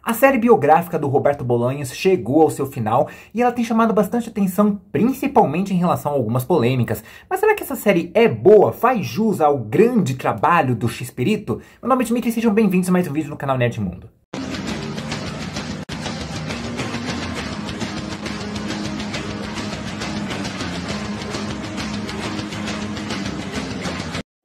A série biográfica do Roberto Bolanhos chegou ao seu final e ela tem chamado bastante atenção, principalmente em relação a algumas polêmicas. Mas será que essa série é boa? Faz jus ao grande trabalho do X-Perito? Meu nome é Dmitry e sejam bem-vindos a mais um vídeo no canal Nerd Mundo.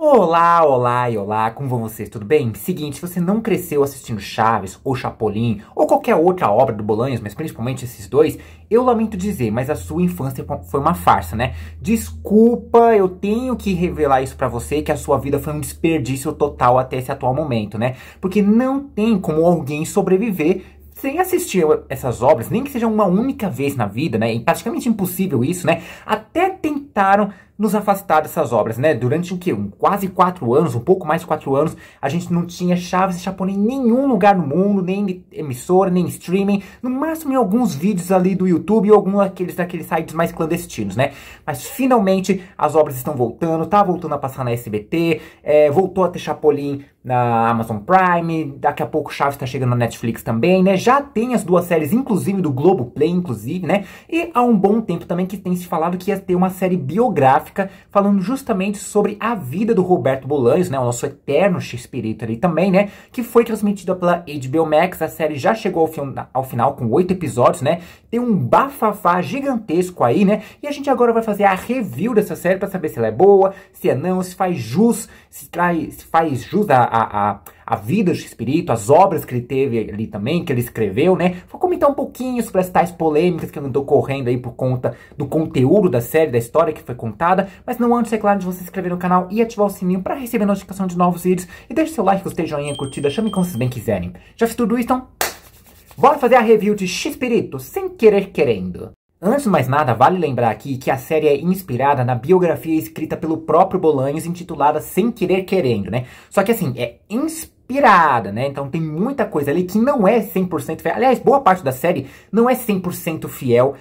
Olá, olá e olá, como vão vocês? Tudo bem? Seguinte, se você não cresceu assistindo Chaves, ou Chapolin, ou qualquer outra obra do Bolanhos, mas principalmente esses dois, eu lamento dizer, mas a sua infância foi uma farsa, né? Desculpa, eu tenho que revelar isso pra você, que a sua vida foi um desperdício total até esse atual momento, né? Porque não tem como alguém sobreviver sem assistir essas obras, nem que seja uma única vez na vida, né? É praticamente impossível isso, né? Até tentaram nos afastar dessas obras, né? Durante o quê? Quase 4 anos, um pouco mais de 4 anos, a gente não tinha Chaves e Chapolin em nenhum lugar no mundo, nem emissora, nem streaming, no máximo em alguns vídeos ali do YouTube ou algum daqueles sites mais clandestinos, né? Mas finalmente as obras estão voltando, tá voltando a passar na SBT, voltou a ter Chapolin na Amazon Prime, daqui a pouco Chaves tá chegando na Netflix também, né? Já tem as duas séries, inclusive do Globoplay, inclusive, né? E há um bom tempo também que tem se falado que ia ter uma série biográfica falando justamente sobre a vida do Roberto Bolanhos, né? O nosso eterno X-Perito ali também, né? Que foi transmitida pela HBO Max. A série já chegou ao final com 8 episódios, né? Tem um bafafá gigantesco aí, né? E a gente agora vai fazer a review dessa série para saber se ela é boa, se é não, se faz jus, se faz jus a vida do X-Perito, as obras que ele teve ali também, que ele escreveu, né? Vou comentar um pouquinho sobre as tais polêmicas que andam ocorrendo aí por conta do conteúdo da série, da história que foi contada, mas não antes, é claro, de você se inscrever no canal e ativar o sininho para receber notificação de novos vídeos, e deixe seu like, gostei, joinha, curtida, chame como vocês bem quiserem. Já fiz tudo isso, então bora fazer a review de X-Perito, sem querer querendo. Antes de mais nada, vale lembrar aqui que a série é inspirada na biografia escrita pelo próprio Bolanhos, intitulada Sem Querer Querendo, né? Só que assim, é inspirada, né? Então tem muita coisa ali que não é 100% fiel. Aliás, boa parte da série não é 100% fiel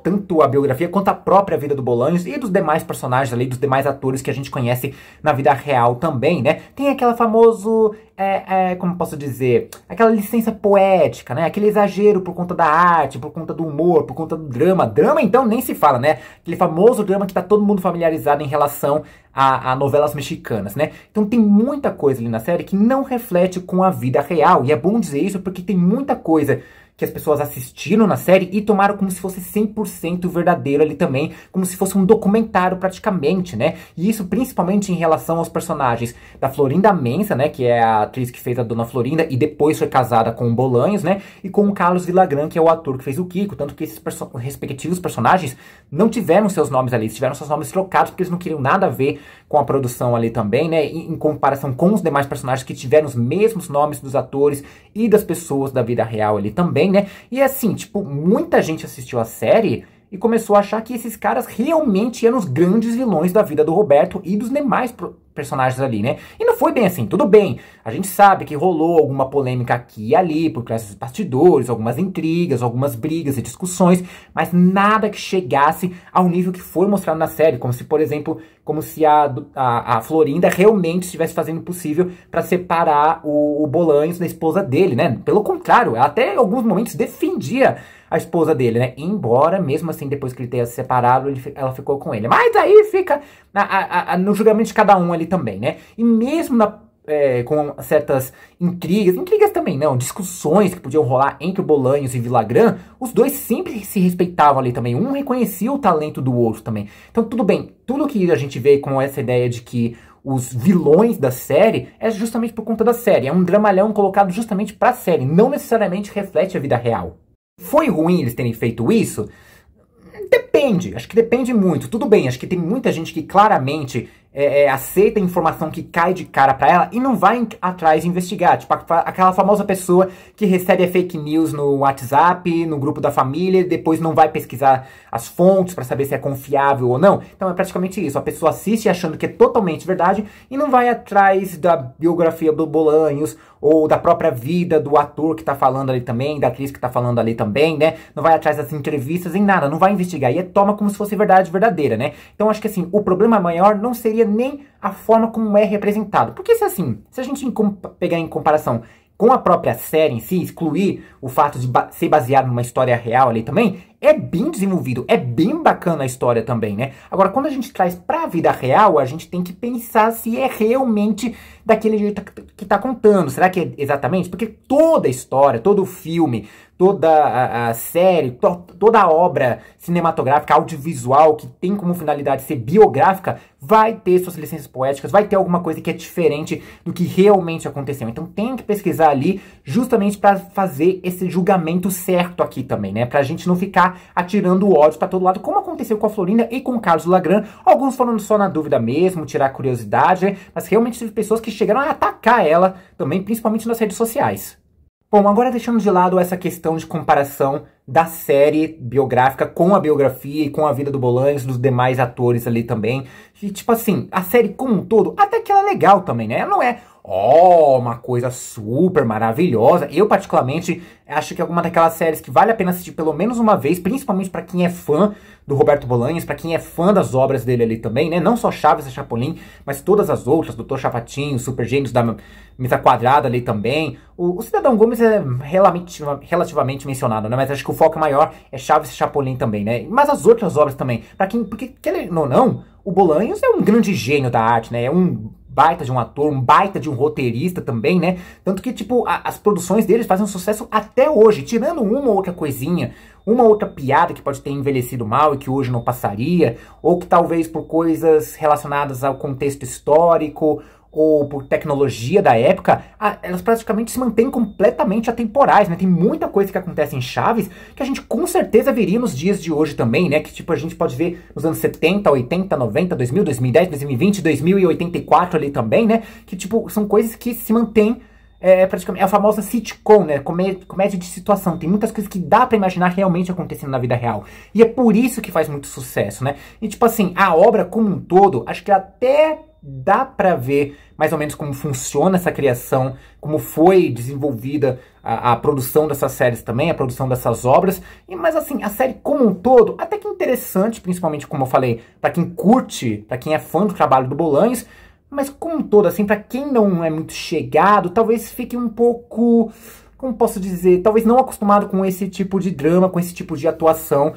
tanto a biografia quanto a própria vida do Bolanhos e dos demais personagens ali, dos demais atores que a gente conhece na vida real também, né? Tem aquela famoso, como posso dizer, aquela licença poética, né? Aquele exagero por conta da arte, por conta do humor, por conta do drama. Drama, então, nem se fala, né? Aquele famoso drama que tá todo mundo familiarizado em relação a novelas mexicanas, né? Então tem muita coisa ali na série que não reflete com a vida real. E é bom dizer isso porque tem muita coisa que as pessoas assistiram na série e tomaram como se fosse 100% verdadeiro ali também, como se fosse um documentário praticamente, né? E isso principalmente em relação aos personagens da Florinda Mensa, né? Que é a atriz que fez a Dona Florinda e depois foi casada com o Bolanhos, né? E com o Carlos Villagrán, que é o ator que fez o Kiko, tanto que esses respectivos personagens não tiveram seus nomes ali, tiveram seus nomes trocados porque eles não queriam nada a ver com a produção ali também, né? Em comparação com os demais personagens que tiveram os mesmos nomes dos atores e das pessoas da vida real ali também, né? E assim, tipo, muita gente assistiu a série e começou a achar que esses caras realmente eram os grandes vilões da vida do Roberto e dos demais personagens ali, né? E não foi bem assim, tudo bem. A gente sabe que rolou alguma polêmica aqui e ali, por causa dos bastidores, algumas intrigas, algumas brigas e discussões, mas nada que chegasse ao nível que foi mostrado na série, como se, por exemplo, como se a Florinda realmente estivesse fazendo o possível para separar o Bolanhos da esposa dele, né? Pelo contrário, ela até em alguns momentos defendia a esposa dele, né? Embora, mesmo assim, depois que ele tenha se separado, ela ficou com ele. Mas aí fica no julgamento de cada um ali também, né? E mesmo com certas intrigas também não, discussões que podiam rolar entre o Bolanhos e Villagrán, os dois sempre se respeitavam ali também. Um reconhecia o talento do outro também. Então, tudo bem. Tudo que a gente vê com essa ideia de que os vilões da série é justamente por conta da série. É um dramalhão colocado justamente pra série. Não necessariamente reflete a vida real. Foi ruim eles terem feito isso? Depende, acho que depende muito. Tudo bem, acho que tem muita gente que claramente aceita a informação que cai de cara pra ela e não vai atrás de investigar. Tipo, aquela famosa pessoa que recebe a fake news no WhatsApp, no grupo da família, e depois não vai pesquisar as fontes pra saber se é confiável ou não. Então é praticamente isso. A pessoa assiste achando que é totalmente verdade e não vai atrás da biografia do Bolanhos ou da própria vida do ator que tá falando ali também, da atriz que tá falando ali também, né? Não vai atrás das entrevistas em nada, não vai investigar. E toma como se fosse verdade verdadeira, né? Então acho que assim, o problema maior não seria nem a forma como é representado. Porque se assim, se a gente pegar em comparação com a própria série em si, excluir o fato de ser baseado numa história real ali também, é bem desenvolvido, é bem bacana a história também, né? Agora, quando a gente traz pra vida real, a gente tem que pensar se é realmente daquele jeito que tá contando. Será que é exatamente? Porque toda a história, todo o filme, toda a série, toda a obra cinematográfica, audiovisual, que tem como finalidade ser biográfica, vai ter suas licenças poéticas, vai ter alguma coisa que é diferente do que realmente aconteceu. Então tem que pesquisar ali justamente para fazer esse julgamento certo aqui também, né? Pra gente não ficar atirando ódio para todo lado, como aconteceu com a Florinda e com o Carlos Lagran. Alguns falando só na dúvida mesmo, tirar curiosidade, né? Mas realmente teve pessoas que chegaram a atacar ela também, principalmente nas redes sociais. Bom, agora deixando de lado essa questão de comparação da série biográfica com a biografia e com a vida do Bolanhos, dos demais atores ali também. E, tipo assim, a série como um todo, até que ela é legal também, né? Ela não é, uma coisa super maravilhosa. Eu, particularmente, acho que é alguma daquelas séries que vale a pena assistir pelo menos uma vez, principalmente pra quem é fã do Roberto Bolanhos, pra quem é fã das obras dele ali também, né? Não só Chaves e Chapolin, mas todas as outras, Doutor Chapatinho, Super Gênios da Mesa Quadrada ali também. O Cidadão Gomes é relativamente mencionado, né? Mas acho que o foco maior é Chaves e Chapolin também, né? Mas as outras obras também. Pra quem, porque, querendo ou não, o Bolanhos é um grande gênio da arte, né? É um baita de um ator, um baita de um roteirista também, né? Tanto que, tipo, as produções deles fazem um sucesso até hoje, tirando uma ou outra coisinha, uma outra piada que pode ter envelhecido mal e que hoje não passaria, ou que talvez por coisas relacionadas ao contexto histórico, ou por tecnologia da época, elas praticamente se mantêm completamente atemporais, né? Tem muita coisa que acontece em Chaves que a gente com certeza veria nos dias de hoje também, né? Que tipo a gente pode ver nos anos 70, 80, 90, 2000, 2010, 2020, 2084 ali também, né? Que tipo são coisas que se mantêm praticamente, é a famosa sitcom, né? Comédia de situação. Tem muitas coisas que dá pra imaginar realmente acontecendo na vida real. E é por isso que faz muito sucesso, né? E tipo assim, a obra como um todo, acho que até dá pra ver mais ou menos como funciona essa criação, como foi desenvolvida a produção dessas séries também, a produção dessas obras. Mas assim, a série como um todo, até que interessante, principalmente como eu falei, pra quem curte, pra quem é fã do trabalho do Bolanhos. Mas como um todo, assim, pra quem não é muito chegado, talvez fique um pouco, como posso dizer, talvez não acostumado com esse tipo de drama, com esse tipo de atuação,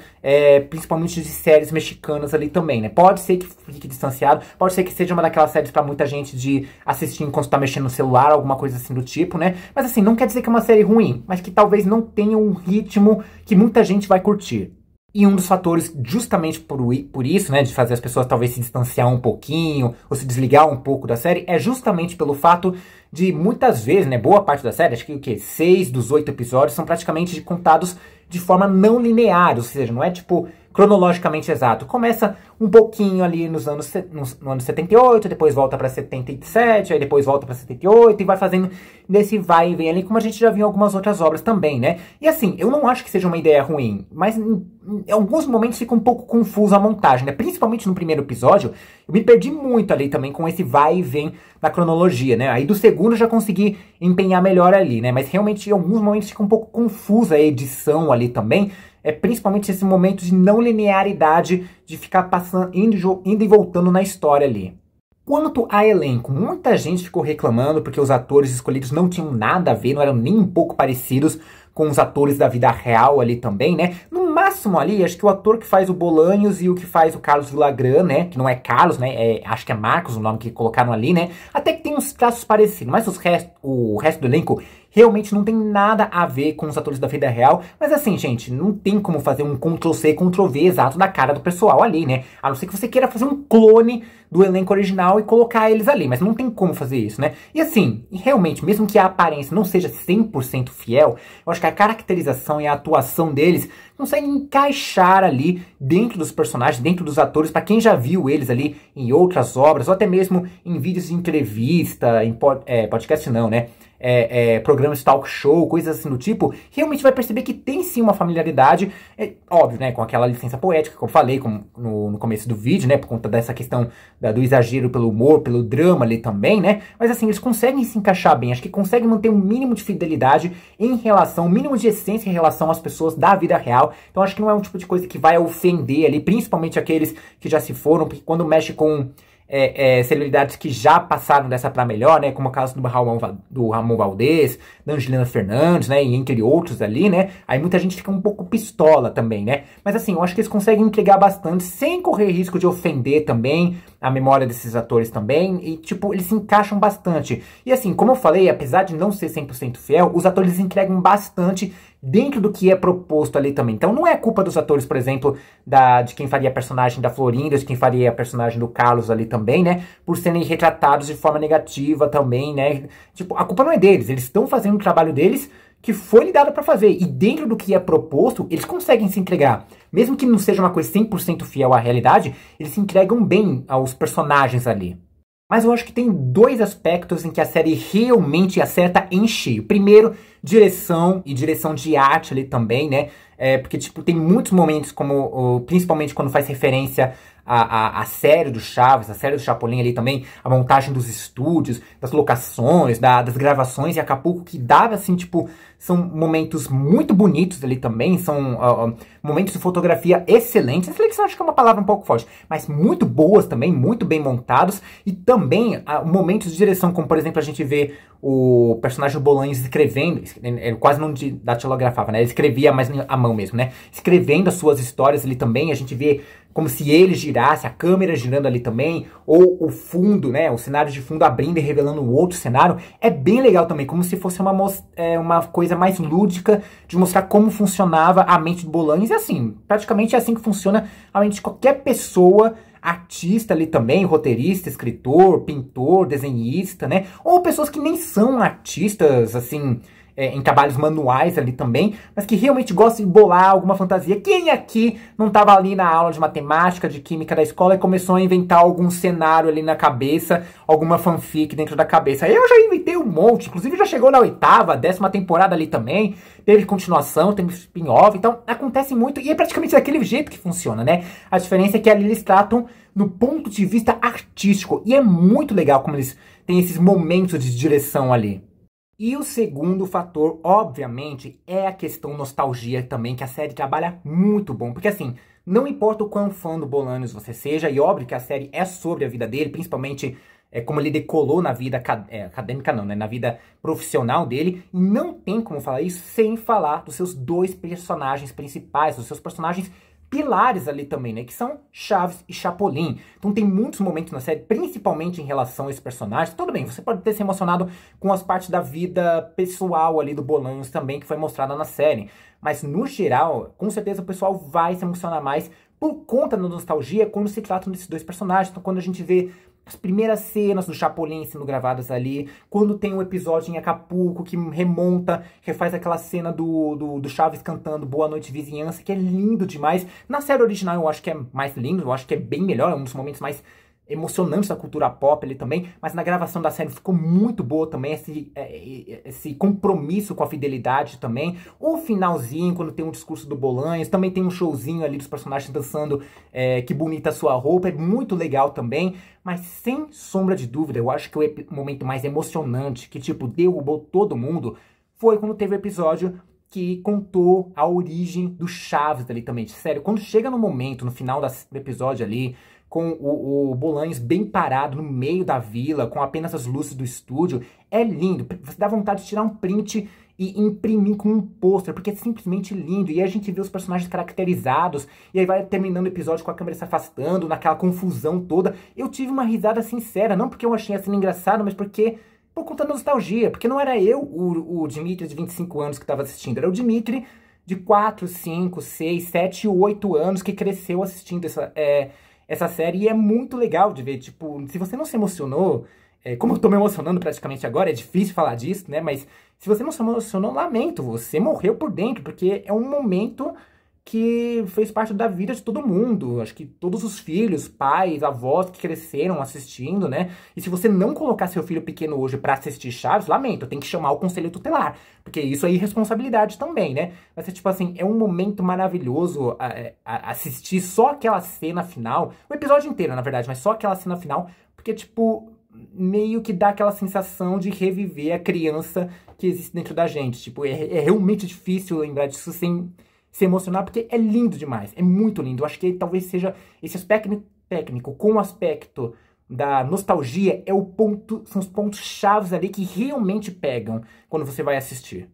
principalmente de séries mexicanas ali também, né? Pode ser que fique distanciado, pode ser que seja uma daquelas séries pra muita gente de assistir enquanto tá mexendo no celular, alguma coisa assim do tipo, né? Mas assim, não quer dizer que é uma série ruim, mas que talvez não tenha um ritmo que muita gente vai curtir. E um dos fatores, justamente por isso, né, de fazer as pessoas talvez se distanciar um pouquinho, ou se desligar um pouco da série, é justamente pelo fato de muitas vezes, né, boa parte da série, acho que o quê? 6 dos 8 episódios são praticamente contados de forma não linear, ou seja, não é tipo cronologicamente exato. Começa um pouquinho ali no ano 78, depois volta para 77, aí depois volta para 78 e vai fazendo nesse vai e vem ali, como a gente já viu em algumas outras obras também, né? E assim, eu não acho que seja uma ideia ruim, mas em alguns momentos fica um pouco confuso a montagem, né? Principalmente no primeiro episódio, eu me perdi muito ali também com esse vai e vem na cronologia, né? Aí do segundo eu já consegui empenhar melhor ali, né? Mas realmente em alguns momentos fica um pouco confusa a edição ali também, principalmente esse momento de não linearidade, de ficar passando, indo e voltando na história ali. Quanto a elenco, muita gente ficou reclamando porque os atores escolhidos não tinham nada a ver, não eram nem um pouco parecidos com os atores da vida real ali também, né? No máximo ali, acho que o ator que faz o Bolanhos e o que faz o Carlos Lagran, né? Que não é Carlos, né? Acho que é Marcos o nome que colocaram ali, né? Até que tem uns traços parecidos, mas o resto do elenco realmente não tem nada a ver com os atores da vida real. Mas assim, gente, não tem como fazer um Ctrl-C, Ctrl-V exato da cara do pessoal ali, né? A não ser que você queira fazer um clone do elenco original e colocar eles ali, mas não tem como fazer isso, né? E assim, realmente, mesmo que a aparência não seja 100% fiel, eu acho que a caracterização e a atuação deles conseguem encaixar ali dentro dos personagens, dentro dos atores, para quem já viu eles ali em outras obras, ou até mesmo em vídeos de entrevista, em podcast não, né? Programas de talk show, coisas assim do tipo, realmente vai perceber que tem sim uma familiaridade, óbvio, né, com aquela licença poética que eu falei no começo do vídeo, né, por conta dessa questão do exagero pelo humor, pelo drama ali também, né, mas assim, eles conseguem se encaixar bem, acho que conseguem manter um mínimo de fidelidade em relação, um mínimo de essência em relação às pessoas da vida real, então acho que não é um tipo de coisa que vai ofender ali, principalmente aqueles que já se foram, porque quando mexe com celebridades que já passaram dessa pra melhor, né? Como o caso do Ramon Valdez, da Angelina Fernandes, né? E entre outros ali, né? Aí muita gente fica um pouco pistola também, né? Mas assim, eu acho que eles conseguem entregar bastante sem correr risco de ofender também a memória desses atores também. E, tipo, eles se encaixam bastante. E assim, como eu falei, apesar de não ser 100% fiel, os atores entregam bastante dentro do que é proposto ali também. Então não é culpa dos atores, por exemplo, de quem faria a personagem da Florinda, de quem faria a personagem do Carlos ali também, né? Por serem retratados de forma negativa também, né? Tipo, a culpa não é deles, eles estão fazendo o trabalho deles que foi lhe dado pra fazer. E dentro do que é proposto, eles conseguem se entregar. Mesmo que não seja uma coisa 100% fiel à realidade, eles se entregam bem aos personagens ali. Mas eu acho que tem dois aspectos em que a série realmente acerta em cheio. Primeiro, direção e direção de arte ali também, né? Porque, tipo, tem muitos momentos, como principalmente quando faz referência à série do Chaves, a série do Chapolin ali também, a montagem dos estúdios, das locações, das gravações em Acapulco, que dava, assim, tipo, são momentos muito bonitos ali também, são momentos de fotografia excelentes. Excelentes acho que é uma palavra um pouco forte, mas muito boas também, muito bem montados, e também momentos de direção, como, por exemplo, a gente vê o personagem do Bolanhos escrevendo, ele quase não datilografava, né? Ele escrevia mais à mão mesmo, né? Escrevendo as suas histórias ali também, a gente vê como se ele girasse, a câmera girando ali também, ou o fundo, né, o cenário de fundo abrindo e revelando um outro cenário, é bem legal também, como se fosse uma coisa mais lúdica de mostrar como funcionava a mente do Bolanhos, e assim, praticamente é assim que funciona a mente de qualquer pessoa, artista ali também, roteirista, escritor, pintor, desenhista, né, ou pessoas que nem são artistas, assim, em trabalhos manuais ali também, mas que realmente gostam de bolar alguma fantasia. Quem aqui não estava ali na aula de matemática, de química da escola e começou a inventar algum cenário ali na cabeça, alguma fanfic dentro da cabeça? Eu já inventei um monte, inclusive já chegou na 8ª, 10ª temporada ali também, teve continuação, teve spin-off, então acontece muito e é praticamente daquele jeito que funciona, né? A diferença é que ali eles tratam no ponto de vista artístico e é muito legal como eles têm esses momentos de direção ali. E o segundo fator, obviamente, é a questão nostalgia também, que a série trabalha muito bom. Porque assim, não importa o quão fã do Bolanhos você seja, e óbvio que a série é sobre a vida dele, principalmente como ele decolou na vida acadêmica não, né? Na vida profissional dele. E não tem como falar isso sem falar dos seus dois personagens principais, dos seus personagens pilares ali também, né, que são Chaves e Chapolin. Então tem muitos momentos na série, principalmente em relação a esses personagens. Tudo bem, você pode ter se emocionado com as partes da vida pessoal ali do Bolanhos também, que foi mostrada na série. Mas no geral, com certeza o pessoal vai se emocionar mais por conta da nostalgia quando se tratam desses dois personagens. Então quando a gente vê as primeiras cenas do Chapolin sendo gravadas ali, quando tem um episódio em Acapulco que remonta, refaz aquela cena do Chaves cantando Boa Noite Vizinhança, que é lindo demais. Na série original eu acho que é mais lindo, eu acho que é bem melhor, é um dos momentos mais emocionantes da cultura pop ali também, mas na gravação da série ficou muito boa também, esse compromisso com a fidelidade também. O finalzinho, quando tem um discurso do Bolanhos, também tem um showzinho ali dos personagens dançando Que Bonita Sua Roupa, é muito legal também, mas sem sombra de dúvida, eu acho que o momento mais emocionante, que tipo, derrubou todo mundo, foi quando teve o episódio que contou a origem do Chaves ali também. Sério, quando chega no momento, no final do episódio ali, com o Bolanhos bem parado no meio da vila, com apenas as luzes do estúdio, é lindo. Você dá vontade de tirar um print e imprimir com um pôster, porque é simplesmente lindo. E aí a gente vê os personagens caracterizados, e aí vai terminando o episódio com a câmera se afastando, naquela confusão toda. Eu tive uma risada sincera, não porque eu achei assim engraçado, mas porque por conta da nostalgia, porque não era eu, o Dimitri de 25 anos que estava assistindo, era o Dimitri de 4, 5, 6, 7, 8 anos que cresceu assistindo essa série, e é muito legal de ver, tipo, se você não se emocionou, como eu tô me emocionando praticamente agora, é difícil falar disso, né, mas se você não se emocionou, lamento, você morreu por dentro, porque é um momento que fez parte da vida de todo mundo, acho que todos os filhos, pais, avós que cresceram assistindo, né, e se você não colocar seu filho pequeno hoje pra assistir Chaves, lamento, tem que chamar o conselho tutelar, porque isso é irresponsabilidade também, né, mas é tipo assim, é um momento maravilhoso assistir só aquela cena final, o episódio inteiro, na verdade, mas só aquela cena final, porque tipo, meio que dá aquela sensação de reviver a criança que existe dentro da gente, tipo, é realmente difícil lembrar disso sem se emocionar, porque é lindo demais, é muito lindo. Eu acho que talvez seja esse aspecto técnico com o aspecto da nostalgia são os pontos chaves ali que realmente pegam quando você vai assistir.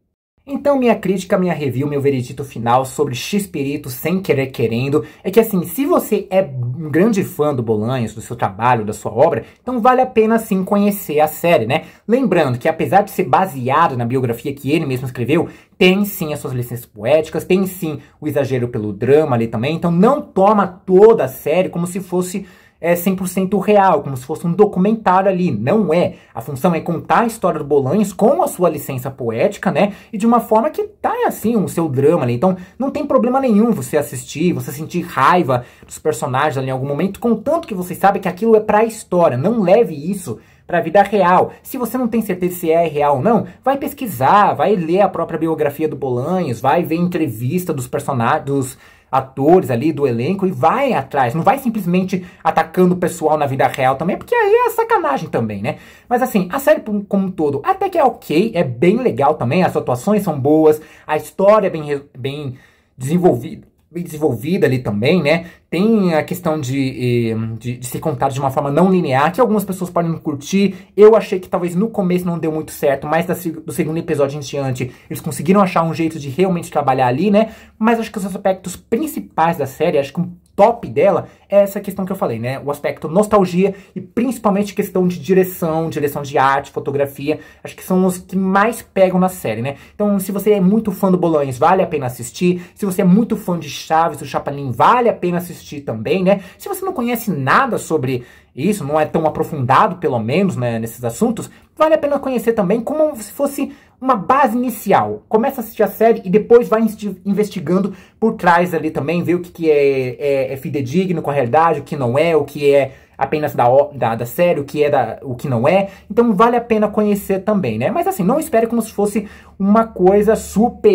Então minha crítica, minha review, meu veredito final sobre X-Pirito Sem Querer Querendo é que assim, se você é um grande fã do Bolanhos, do seu trabalho, da sua obra, então vale a pena sim conhecer a série, né? Lembrando que apesar de ser baseado na biografia que ele mesmo escreveu, tem sim as suas licenças poéticas, tem sim o exagero pelo drama ali também, então não toma toda a série como se fosse 100% real, como se fosse um documentário ali. Não é. A função é contar a história do Bolanhos com a sua licença poética, né? E de uma forma que tá assim, o seu drama ali. Então não tem problema nenhum você assistir, você sentir raiva dos personagens ali em algum momento, contanto que você sabe que aquilo é pra história. Não leve isso para a vida real. Se você não tem certeza se é real ou não, vai pesquisar, vai ler a própria biografia do Bolanhos, vai ver entrevista dos personagens, dos atores ali do elenco e vai atrás. Não vai simplesmente atacando o pessoal na vida real também, porque aí é sacanagem também, né? Mas assim, a série como um todo até que é ok, é bem legal também, as atuações são boas, a história é bem desenvolvida ali também, né? Tem a questão de ser contado de uma forma não linear, que algumas pessoas podem curtir. Eu achei que talvez no começo não deu muito certo, mas do segundo episódio em diante, eles conseguiram achar um jeito de realmente trabalhar ali, né? Mas acho que os aspectos principais da série, acho que um top dela é essa questão que eu falei, né? O aspecto nostalgia e principalmente questão de direção de arte, fotografia. Acho que são os que mais pegam na série, né? Então, se você é muito fã do Bolanhos, vale a pena assistir. Se você é muito fã de Chaves, do Chapolin, vale a pena assistir também, né? Se você não conhece nada sobre isso, não é tão aprofundado, pelo menos, né, nesses assuntos, vale a pena conhecer também como se fosse uma base inicial. Começa a assistir a série e depois vai investigando por trás ali também, ver o que é fidedigno com a realidade, o que não é, o que é apenas da série, o que não é. Então vale a pena conhecer também, né? Mas assim, não espere como se fosse uma coisa super,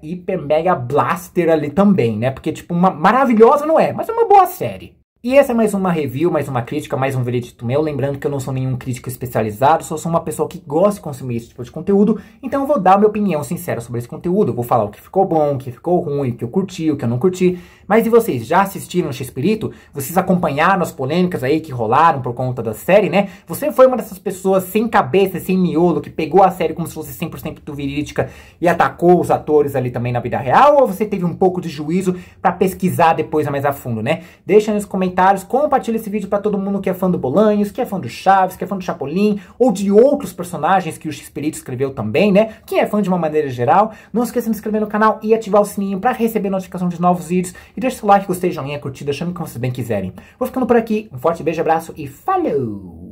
hiper, mega blaster ali também, né? Porque tipo, uma maravilhosa não é, mas é uma boa série. E essa é mais uma review, mais uma crítica, mais um veredito meu. Lembrando que eu não sou nenhum crítico especializado, só sou uma pessoa que gosta de consumir esse tipo de conteúdo. Então eu vou dar a minha opinião sincera sobre esse conteúdo. Eu vou falar o que ficou bom, o que ficou ruim, o que eu curti, o que eu não curti. Mas e vocês, já assistiram X-Pirito? Vocês acompanharam as polêmicas aí que rolaram por conta da série, né? Você foi uma dessas pessoas sem cabeça, sem miolo, que pegou a série como se fosse 100% verídica e atacou os atores ali também na vida real? Ou você teve um pouco de juízo pra pesquisar depois mais a fundo, né? Deixa nos comentários, compartilha esse vídeo pra todo mundo que é fã do Bolanhos, que é fã do Chaves, que é fã do Chapolin, ou de outros personagens que o X-Pirito escreveu também, né? Quem é fã de uma maneira geral. Não esqueça de se inscrever no canal e ativar o sininho pra receber notificação de novos vídeos. E deixa seu like, gostei, joinha, curtida, chame como vocês bem quiserem. Vou ficando por aqui, um forte beijo, abraço e falou!